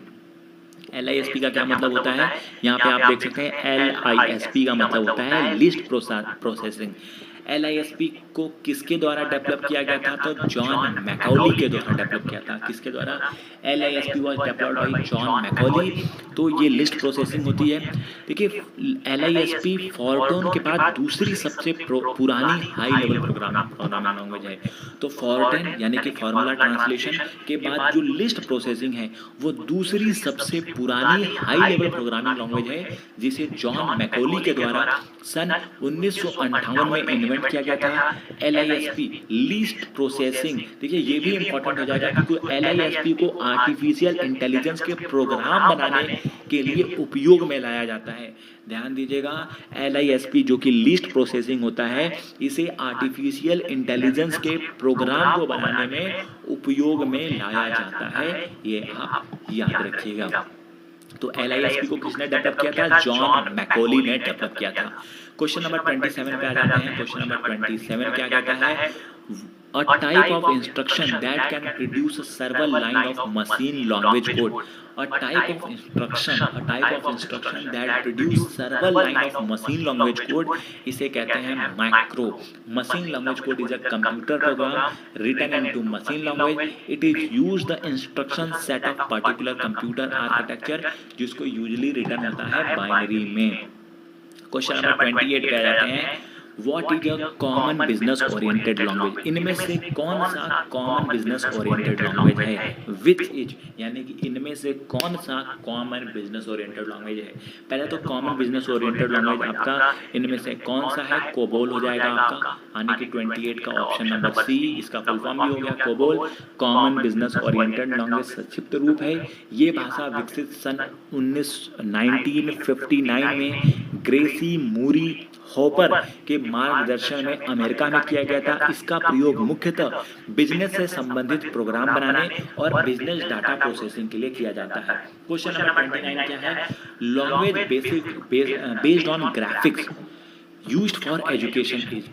Speaker 1: LISP का क्या मतलब होता है? यहाँ पे आप देख सकते हैं LISP का मतलब होता है लिस्ट प्रोसेसिंग। LISP को किसके द्वारा डेवलप किया गया था? तो जॉन मैकॉली के द्वारा डेवलप किया था। किसके द्वारा? LISP was developed by John McCauley. तो ये लिस्ट प्रोसेसिंग होती है। देखिए LISP फॉरटोन के बाद दूसरी सबसे पुरानी हाई लेवल प्रोग्रामिंग लैंग्वेज है। तो फॉरटोन यानी कि फॉर्मूला ट्रांसलेशन के बाद जो लिस्ट प्रोसेसिंग है वो दूसरी सबसे पुरानी हाई लेवल प्रोग्रामिंग लैंग्वेज है, जिसे जॉन मैकॉली के द्वारा सन 1958 में इन्वेंट किया गया था LISP, लीस्ट प्रोसेसिंग। देखिए ये भी इंपॉर्टेंट हो जाएगा क्योंकि LISP को आर्टिफिशियल इंटेलिजेंस के प्रोग्राम बनाने के लिए उपयोग में लाया जाता है। ध्यान दीजिएगा, LISP जो कि लीस्ट प्रोसेसिंग होता है, इसे आर्टिफिशियल इंटेलिजेंस के प्रोग्राम को बनाने में उपयोग में लाया जाता है, ये आप याद रखिएगा। तो LISP को किसने डेवलप किया था? जॉन मैकॉली ने डेवलप किया था। क्वेश्चन नंबर 27 पे आ जाते हैं। क्वेश्चन नंबर 27 क्या कहता है? A type of instruction that can produce several line of machine language code. A type of instruction that produce several line of machine language code, इसे कहते हैं micro. Machine language code is a computer program written into machine language. It is used the instruction set of particular computer architecture, जिसको usually written होता है binary में। Question number 28 पे आ जाते हैं। What is a common business oriented language? इनमें से कौन सा कॉमन बिजनेस ओरिएंटेड लैंग्वेज है? Which is, यानी कि इनमें से कौन सा कॉमन बिजनेस ओरिएंटेड लैंग्वेज है? पहले तो कॉमन बिजनेस ओरिएंटेड लैंग्वेज आपका इनमें से कौन सा है? कोबोल हो जाएगा आपका, यानी कि 28 का ऑप्शन नंबर सी, इसका फुल फॉर्म भी हो गया COBOL. Common business oriented language संक्षिप्त रूप है। ये भाषा विकसित सन 1959 में ग्रेसी मूरी हॉपर के मार्गदर्शन में अमेरिका में किया गया था। इसका प्रयोग मुख्यतः बिजनेस से संबंधित प्रोग्राम बनाने और बिजनेस डाटा प्रोसेसिंग के लिए किया जाता है। क्वेश्चन नंबर 29 क्या है? Language based on graphics used for education is.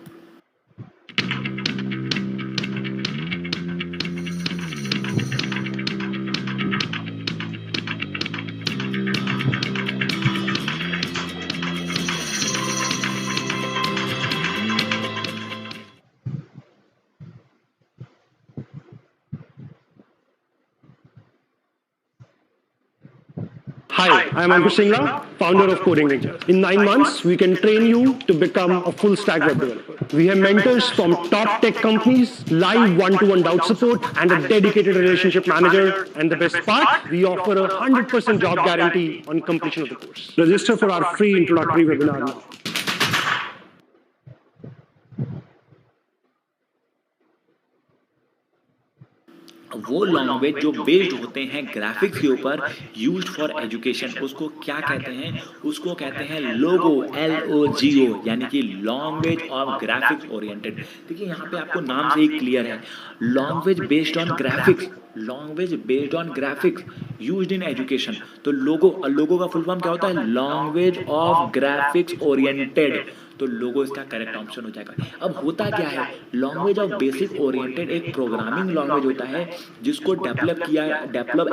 Speaker 3: Hi, I'm Ankush Singla, founder of Coding Ninja. In 9 months, we can train you to become a full stack web developer. We have mentors from top tech companies, live one-to-one doubt support, and a dedicated relationship manager. And the best part, we offer a 100% job guarantee on completion of the course. Register for our free introductory webinar now.
Speaker 1: वो language जो based होते हैं graphics के ऊपर, used for education, उसको क्या कहते हैं? उसको कहते हैं लोगो, LOGO, यानी कि लैंग्वेज ऑफ ग्राफिक्स ओरिएंटेड। देखिए यहाँ पे आपको नाम से ही क्लियर है, language based on graphics, language based on graphics used in education. तो लोगो का फुल फॉर्म क्या होता है? Language of graphics oriented. तो लोगो इसका करेक्ट ऑप्शन हो जाएगा। अब होता क्या है? लैंग्वेज ऑफ बेसिक ओरिएंटेड एक प्रोग्रामिंग लैंग्वेज होता है जिसको develop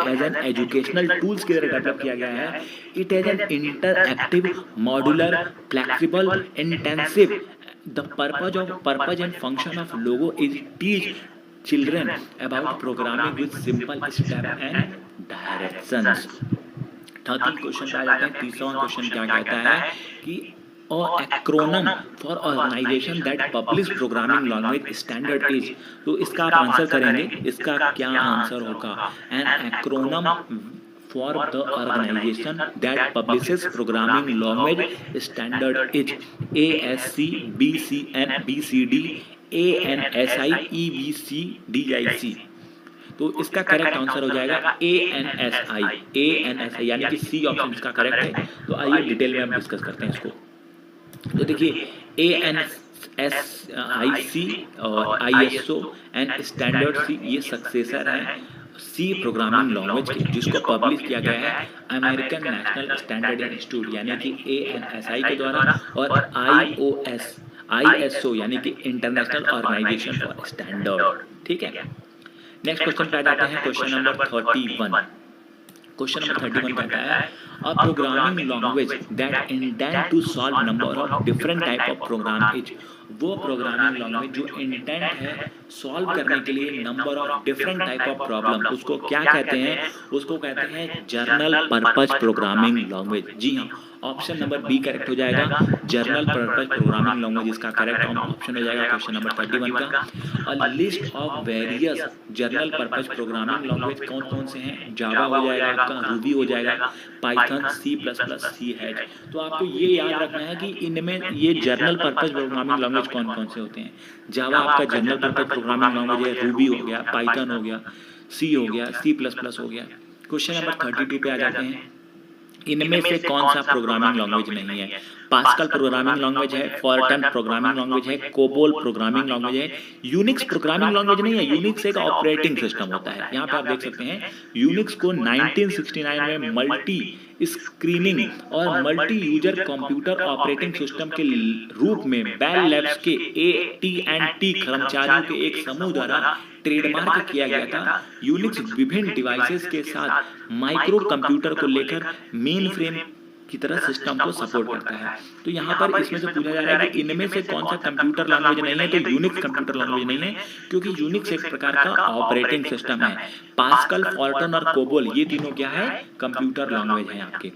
Speaker 1: as an educational tools की तरह डेवलप किया गया है। It is an interactive, modular, flexible, intensive. The purpose and function of Logo is teach children about programming with simple step and directions. 30 question पे आ जाते हैं। 30वां क्वेश्चन क्या कहता है कि और acronym for organization that publish programming language standard is. तो इसका आप आंसर करेंगे, इसका क्या आंसर होगा? An acronym for the organization that publishes programming language standard is ASC BCN BCD ANSI EBCDIC। तो इसका करेक्ट आंसर हो जाएगा ANSI, यानी कि सी ऑप्शन इसका करेक्ट है। तो आइए डिटेल में हम डिस्कस करते हैं इसको। तो देखिए ANSI और ISO एंड स्टैंडर्ड सी, ये सक्सेसर है सी प्रोग्रामिंग लैंग्वेज के, जिसको पब्लिश किया गया है अमेरिकन नेशनल स्टैंडर्ड इंस्टीट्यूट यानी कि ANSI के द्वारा, और ISO यानी कि इंटरनेशनल ऑर्गेनाइजेशन फॉर स्टैंडर्ड। ठीक है, नेक्स्ट क्वेश्चन पे आ जाते हैं। Question number 31। क्वेश्चन नंबर 31 कहता है a programming language that intend to solve number of different type of program is. वो प्रोग्रामिंग लैंग्वेज जो इंटेंट है सॉल्व करने के लिए number of different type of problem, उसको क्या कहते हैं? उसको कहते हैं जर्नल पर्पस प्रोग्रामिंग लैंग्वेज। जी हाँ, ऑप्शन नंबर बी करेक्ट हो जाएगा, जर्नल पर्पज प्रोग्रामिंग लैंग्वेज इसका करेक्ट ऑप्शन हो जाएगा क्वेश्चन नंबर 31 का। A list of various journal purpose programming language कौन कौन से हैं, जावा हो जाएगा आपका, रूबी हो जाएगा, Python, C plus plus, C hash. तो आपको ये याद रखना है कि इनमें ये जर्नल पर्पज प्रोग्रामिंग लैंग्वेज कौन कौन से होते हैं। जावा आपका जर्नल पर्पज प्रोग्रामिंग लैंग्वेज है, रूबी हो गया, पाइथन हो गया, सी हो गया, सी प्लस प्लस हो गया। क्वेश्चन नंबर 32 पे आ जाते हैं, इनमें से कौन सा प्रोग्रामिंग लैंग्वेज नहीं है। पास्कल प्रोग्रामिंग लैंग्वेज है, फॉर्टन प्रोग्रामिंग लैंग्वेज है, कोबोल प्रोग्रामिंग लैंग्वेज है, यूनिक्स प्रोग्रामिंग लैंग्वेज नहीं है। यूनिक्स एक ऑपरेटिंग सिस्टम होता है। यहाँ पे आप देख सकते हैं यूनिक्स को 1969 में मल्टी स्क्रीनिंग और multi user computer operating system के रूप में बेल लैब्स के AT&T कर्मचारियों के एक समूह द्वारा ट्रेडमार्क किया गया था। यूनिक्स विभिन्न डिवाइसेस के साथ माइक्रो कंप्यूटर को लेकर मेन फ्रेम की तरह सिस्टम को सपोर्ट करता है। तो यहाँ पर इसमें से पूछा जा रहा है कि इनमें से कौन सा कंप्यूटर लैंग्वेज नहीं है, तो यूनिक्स कंप्यूटर लैंग्वेज नहीं है, क्योंकि यूनिक्स एक प्रकार का ऑपरेटिंग सिस्टम है। पास्कल, फॉर्टन और कोबोल ये तीनों क्या है, कंप्यूटर लैंग्वेज है आपके।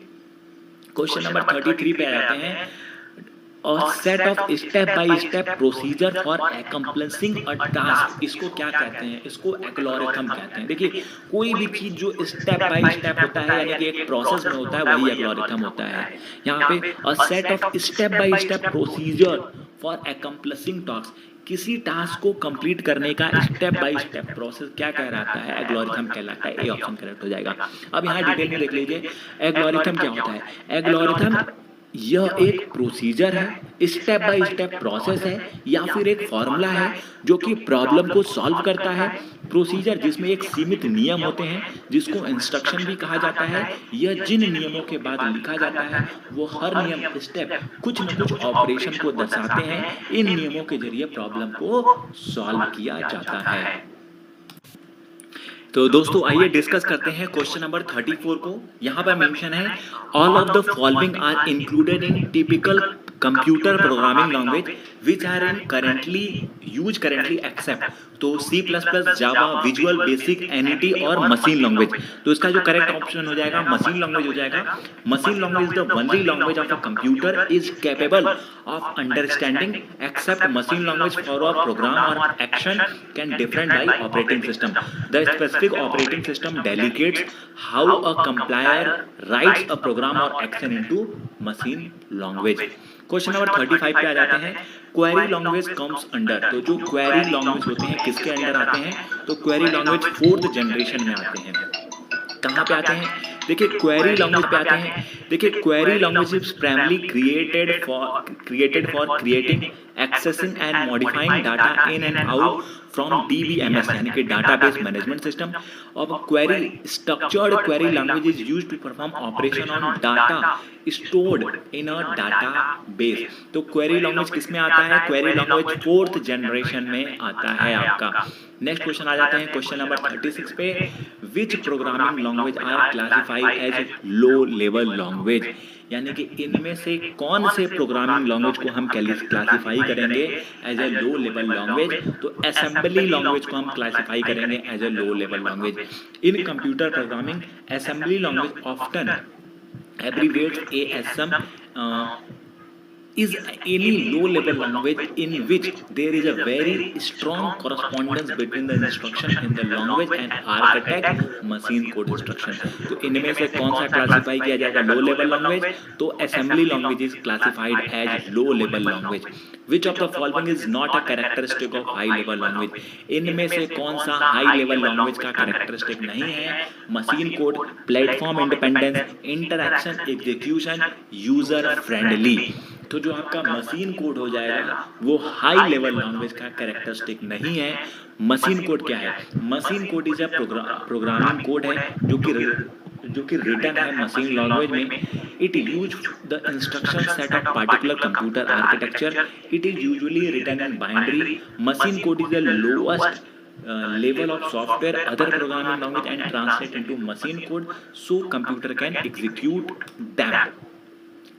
Speaker 1: क्वेश्चन नंबर 33 पे आ जाते हैं, और set of step by step procedure for accomplishing a task, इसको क्या कहते हैं, इसको एल्गोरिथम कहते हैं। देखिए कोई भी चीज जो स्टेप बाय स्टेप होता है यानी कि एक प्रोसेस में होता है वही एल्गोरिथम होता है। यहाँ पे अ set of step by step procedure for accomplishing task, किसी टास्क को कंप्लीट करने का स्टेप बाय स्टेप प्रोसेस क्या कह रहा है, एल्गोरिथम कहलाता है। ए ऑप्शन करेक्ट हो जाएगा। अब यहाँ डिटेल में देख लीजिए एल्गोरिथम क्या होता है। एल्गोरिथम यह एक प्रोसीजर है, स्टेप बाय स्टेप प्रोसेस है, या फिर एक फॉर्मूला है जो कि प्रॉब्लम को सॉल्व करता है। प्रोसीजर जिसमें एक सीमित नियम होते हैं जिसको इंस्ट्रक्शन भी कहा जाता है। यह जिन नियमों के बाद लिखा जाता है वो हर नियम स्टेप कुछ न कुछ ऑपरेशन को दर्शाते हैं। इन नियमों के जरिए प्रॉब्लम को सॉल्व किया जाता है। तो दोस्तों आइए डिस्कस करते हैं क्वेश्चन नंबर 34 को। यहाँ पर मेंशन है all of the following are included in typical computer programming language which are in currently accept. तो C plus plus, Java, Visual Basic, NET और मशीन लैंग्वेज। तो इसका जो करेक्ट ऑप्शन हो जाएगा मशीन लैंग्वेज हो जाएगा। Machine language is the only language of a computer is capable of understanding except machine language for a program और action can different by operating system. The specific operating system delegates how a compiler writes a program और action into machine language. Question number 35 पे आ जाते हैं, query language comes under. तो जो query language होते हैं किसके अंडर आते हैं, तो क्वेरी लैंग्वेज 4th जनरेशन में आते हैं। कहाँ पे आते हैं, देखिए क्वेरी लैंग्वेज पे आते हैं। देखिए query language is primarily created for creating, accessing and modifying data in and out from DBMS यानी कि डाटाबेस मैनेजमेंट सिस्टम। और query structured query language is used to perform operation on data stored in a database. तो query language किस में आता है, query language 4th generation में आता है आपका। नेक्स्ट क्वेश्चन आ जाते हैं क्वेश्चन नंबर 36 पे, which programming language are classified as low level language. यानी कि इनमें से कौन से प्रोग्रामिंग लैंग्वेज को हम क्लासिफाई करेंगे as a low level language, तो असेंबली लैंग्वेज को हम क्लासिफाई करेंगे as a low level language. In computer programming assembly language often abbreviates ASM is any low-level language in which there is a very strong correspondence between the instruction in the language and architect machine code instruction। तो इनमें से कौन सा classify किया जाएगा low level language, तो assembly language is classified as low level language. Which of the following is not a characteristic of high level language. इनमें से कौन सा हाई लेवल लैंग्वेज का कैरेक्टरिस्टिक नहीं है, machine code, platform independence, interaction, execution, user friendly. तो जो आपका मशीन कोड हो जाएगा वो हाई लेवल लैंग्वेज का कैरेक्टरिस्टिक नहीं है। मशीन कोड क्या है, machine code is a programming code है जो कि रिटन है मशीन लैंग्वेज में। It use the instruction set of particular computer architecture. It is usually written in binary. Machine code is the lowest level of software other programming language and translate into machine code so computer can execute them।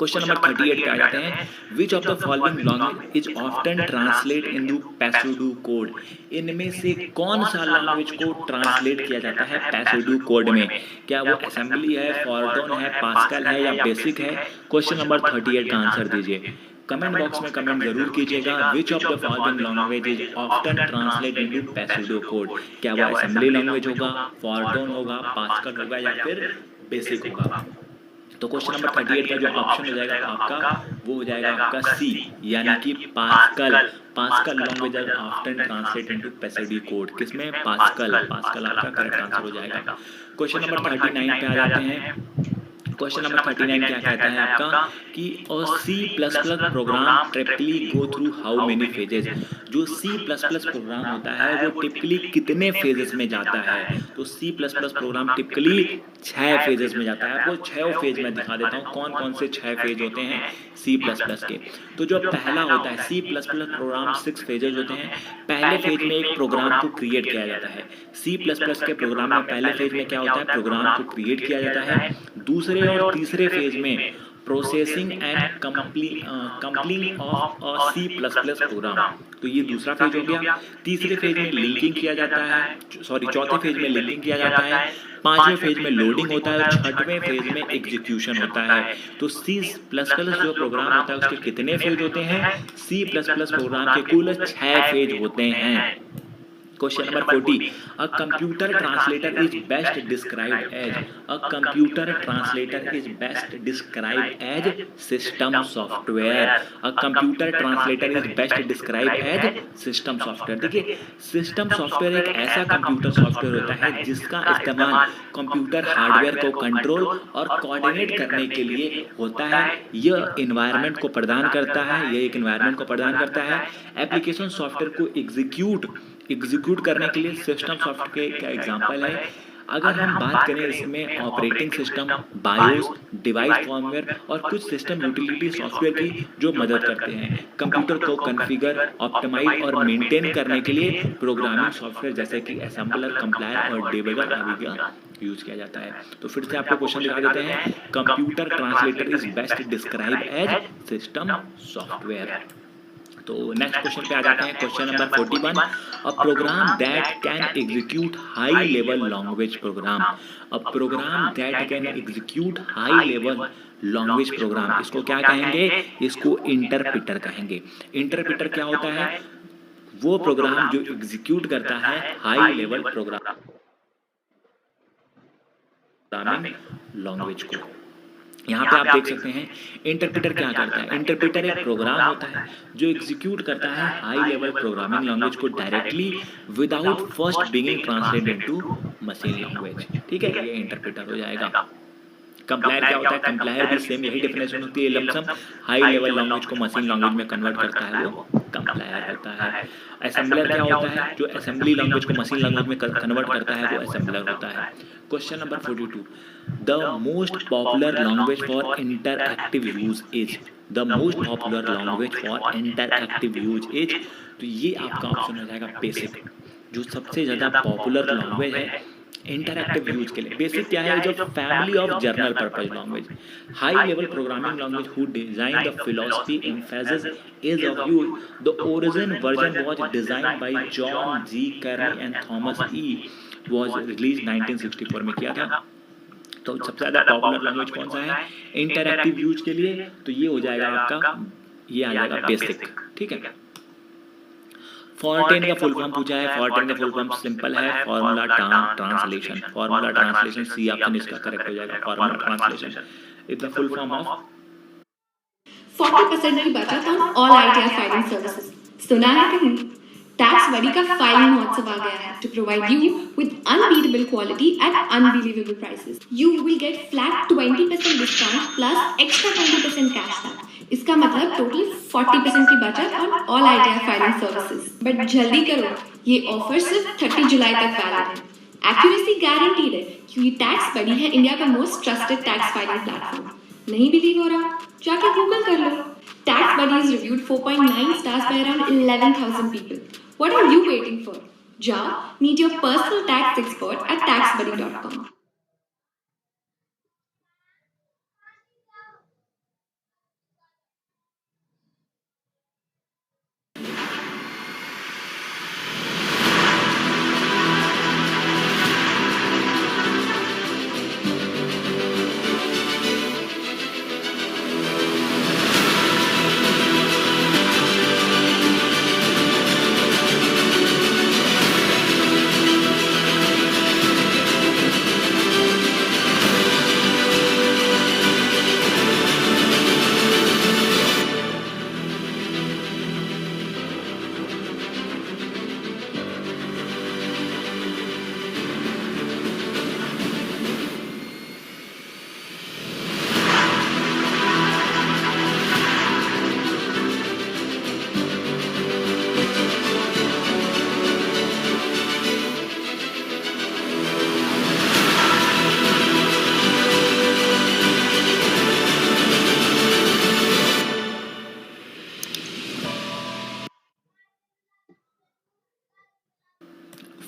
Speaker 1: Question number 38 पे आ जाते हैं, which of the following language is often translate into pseudo code. इनमें से कौन सा language को translate किया जाता है पैसिडो कोड में? क्या वो असेंबली है, फॉरटोन है, पास्कल है या बेसिक है? क्वेश्चन नंबर 38 का आंसर दीजिए। कमेंट बॉक्स में कमेंट जरूर कीजिएगा, which of the following language is often translate into pseudo code. क्या वो असेंबली लैंग्वेज होगा, फॉरटोन होगा, पास्कल होगा या फिर बेसिक होगा? तो क्वेश्चन नंबर 38 का जो ऑप्शन हो जाएगा आपका, वो हो जाएगा आपका सी, यानी कि Pascal. Pascal language are often translate into pseudo code. किसमें? पास्कल। पास्कल आपका करेक्ट आंसर हो जाएगा। क्वेश्चन नंबर 39 पे आ जाते हैं। क्वेश्चन नंबर 39 क्या कहता है आपका कि C++ program typically go through how many phases. जो C++ प्रोग्राम होता है वो टिपिकली कितने फेजेस में जाता है? तो C++ प्रोग्राम टिपिकली 6 फेजेस में जाता है। आपको 6 फेज में दिखा देता हूँ कौन कौन से 6 फेज होते हैं C++ के। तो जो पहला होता है C++ प्रोग्राम 6 फेजेस होते हैं। पहले फेज में एक प्रोग्राम को क्रिएट किया जाता है। C++ के प्रोग्राम में पहले फेज में क्या होता है? प्रोग्राम को क्रिएट किया जाता है। दूसरे और तीसरे फेज में processing and completing of a C++ program. तो ये दूसरा फेज हो गया। तीसरे फेज में लिंकिंग किया जाता है, चौथे फेज में लिंकिंग किया जाता है, पांचवें फेज में लोडिंग होता है और छठवें फेज में एग्जीक्यूशन होता है। तो C++ जो प्रोग्राम होता है उसके कितने फेज होते हैं? C++ प्रोग्राम के कुल 6 फेज होते हैं। Question number 40, a computer translator is best described as. A computer translator is best described as system software. A computer translator is best described as system software. देखिए, system software एक ऐसा computer software होता है जिसका इस्तेमाल computer hardware को control और coordinate करने के लिए होता है। यह एनवायरनमेंट को प्रदान करता है, यह एक एनवायरनमेंट को प्रदान करता है। एप्लीकेशन सॉफ्टवेयर को एग्जीक्यूट करने के लिए सिस्टम सॉफ्टवेयर का एग्जांपल है। अगर हम बात करें इसमें operating system, BIOS, device firmware और कुछ सिस्टम यूटिलिटी सॉफ्टवेयर की जो मदद करते हैं कंप्यूटर को कॉन्फ़िगर, ऑप्टिमाइज और मेंटेन करने के लिए प्रोग्रामिंग सॉफ्टवेयर जैसे कि असेंबलर, कंपाइलर और डिबगर आदि का यूज किया जाता है। तो फिर से आपको क्वेश्चन दिखा देते हैं, computer translator is best describe as system software. तो नेक्स्ट क्वेश्चन पे आ जाते हैं, question number 41, a program that can execute high level language program. A program that can execute high level language program, इसको क्या कहेंगे? इसको इंटरप्रेटर कहेंगे। इंटरप्रेटर क्या होता है? वो प्रोग्राम जो एग्जीक्यूट करता है हाई लेवल प्रोग्रामिंग लैंग्वेज को। यहाँ पे आप देख सकते हैं इंटरप्रेटर क्या करता है। इंटरप्रेटर एक प्रोग्राम होता है जो एग्जीक्यूट करता है हाई लेवल प्रोग्रामिंग लैंग्वेज को directly without first being translated into machine language. ठीक है, ये इंटरप्रेटर हो जाएगा। कंप्लायर क्या होता है? कंप्लायर भी सेम यही डेफिनेशन होती है, लमसम हाई लेवल लैंग्वेज को मशीन लैंग्वेज में कन्वर्ट करता है, वो कंप्लायर होता है। असेंबलर क्या होता है? जो असेंबली लैंग्वेज को मशीन लैंग्वेज में कन्वर्ट करता है, वो असेंबलर होता है। Question number 42, the most popular language for interactive use is. The most popular language for interactive use is. तो ये आपका ऑप्शन हो जाएगा बेसिक। जो सबसे ज्यादा पॉपुलर लैंग्वेज है इंटरएक्टिव यूज के लिए। बेसिक क्या है? जो family of general purpose language. High level programming language who design the philosophy emphasis is of use. The origin version was designed by John G Kemeny and Thomas E, was release 1964 में किया था। तो सबसे ज्यादा popular language कौन सा है interactive use के लिए? तो ये हो जाएगा आपका, ये आ जाएगा बेसिक। ठीक है। फॉर्टेन का फुल फॉर्म पूछा है। फॉर्टेन का फुल फॉर्म सिंपल है, formula translation. Formula translation C option इसका करेक्ट हो जाएगा। Formula translation is the full form of
Speaker 4: 40% की बचत on all ITR filing services. सुना है कहीं? टैक्स बडी का फाइलिंग महोत्सव आ गया है to provide you with unbeatable quality at unbelievable prices. You will get flat 20% discount plus extra 20% cashback. इसका मतलब टोटल 40% की बचत on all ITR filing services. But जल्दी करो, ये ऑफर सिर्फ 30 जुलाई तक वैलिड है। एक्यूरेसी गारंटीड है क्योंकि टैक्स बडी है इंडिया का most trusted tax filing platform. नहीं बिलीव हो रहा? जाके गूगल कर लो। Tax buddy is reviewed 4.9 stars by around 11,000 people. What are you waiting for? जाओ, meet your personal tax expert at taxbuddy.com.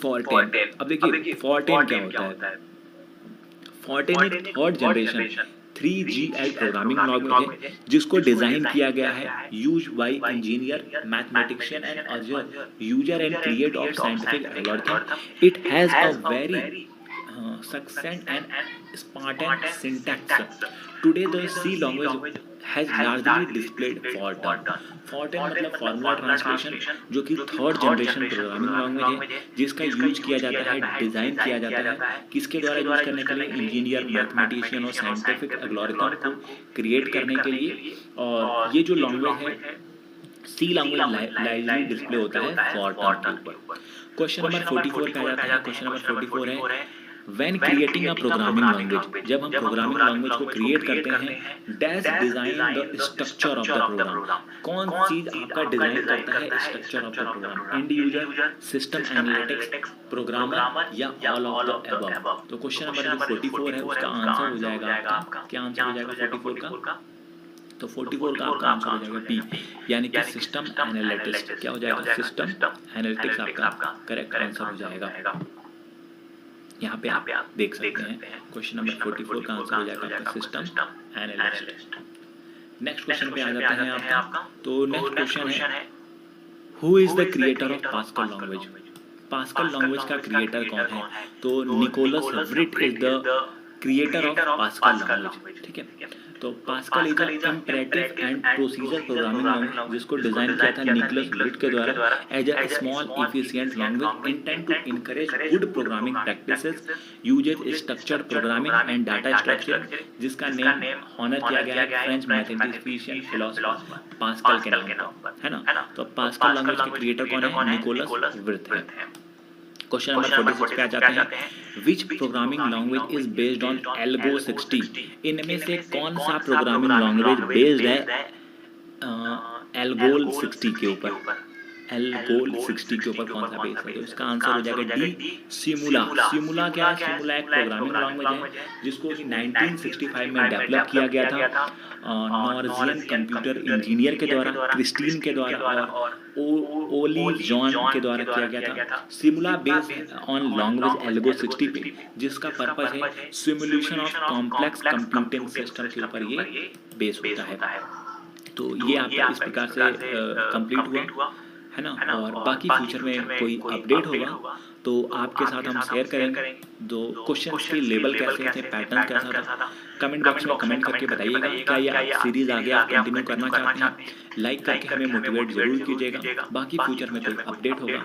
Speaker 1: Fortran। अब देखिए Fortran क्या होता है। Fortran एक third generation 3GL programming language है जिसको डिजाइन किया गया है use by engineer mathematician and other user and create of scientific algorithm. It has a very succinct and Spartan syntax. Today the C language has largely displayed Fortran। Fortran मतलब formula translation, जो कि third generation programming language है जिसका use किया जाता है, design किया जाता है किसके द्वारा यूज करने के लिए, इंजीनियर मैथमेटिशियन और साइंटिफिक एल्गोरिथम को क्रिएट करने के लिए। और ये जो लैंग्वेज है सी लैंग्वेज लाइवली डिस्प्ले होता है फॉर्टran के ऊपर। क्वेश्चन नंबर 44 पे आ जाता है। क्वेश्चन नंबर 44 है When creating a programming language, जब हम प्रोग्रामिंग लैंग्वेज को क्रिएट करते हैं, dash design the structure of the program. कौन चीज आपका डिजाइन करता है structure of the program, end user, system analytics, programmer या ऑल ऑफ द अबव। तो क्वेश्चन नंबर जो 44 है उसका आंसर हो जाएगा आपका, क्या आंसर हो जाएगा 44 का? तो 44 का आपका आंसर हो जाएगा बी, यानी कि सिस्टम एनालिटिक्स। क्या हो जाएगा? सिस्टम एनालिटिक्स आपका करेक्ट आंसर हो जाएगा। यहाँ पे आप देख सकते हैं क्वेश्चन नंबर 44 का आंसर हो जाएगा आपका सिस्टम एनालिस्ट। नेक्स्ट क्वेश्चन पे आ जाते हैं आपका। तो नेक्स्ट क्वेश्चन है who is the creator of Pascal language. Pascal language का क्रिएटर कौन है? तो Niklaus Wirth is the creator of Pascal language. ठीक है, तो Pascal is an imperative and procedure programming language जिसको डिजाइन किया था निकोलस व्रिट के द्वारा as a small efficient language intend to encourage good programming practices, uses structured programming and data structure, जिसका name honour किया गया है फ्रेंच मैथमेटिशियन फिलोसोफर पास्कल के नाम पर, है ना। तो पास्कल लैंग्वेज के क्रिएटर कौन है? निकोलस व्रिट है। क्वेश्चन नंबर 46 पे आ जाते हैं। विच programming language is based on algo 60। इनमें से कौन सा प्रोग्रामिंग लैंग्वेज बेस्ड है एल्गोल 60 के ऊपर? एल्गोल 60 के ऊपर कौन सा बेस है? तो इसका आंसर हो जाएगा डी, सिमुला। सिमुला क्या है? सिमुला एक प्रोग्रामिंग लैंग्वेज है जिसको 1965 में डेवलप किया गया था नॉर्वेजियन कंप्यूटर इंजीनियर के द्वारा, क्रिस्टीन के द्वारा और ओली जॉन के द्वारा किया गया था। सिमुला बेस्ड ऑन लैंग्वेज एल्गो 60 पे, जिसका पर्पस है simulation of complex computing system के ऊपर ये बेस होता है। तो ये आपका इस प्रकार से कंप्लीट हुआ, है ना। और बाकी फ्यूचर में कोई अपडेट होगा तो आपके साथ हम शेयर करेंगे। दो क्वेश्चन के लेवल कैसे थे, पैटर्न कैसा था, कमेंट बॉक्स में कमेंट करके बताइएगा। क्या ये सीरीज आगे आप कंटिन्यू करना चाहते हैं? लाइक करके हमें मोटिवेट जरूर कीजिएगा। बाकी फ्यूचर में कोई अपडेट होगा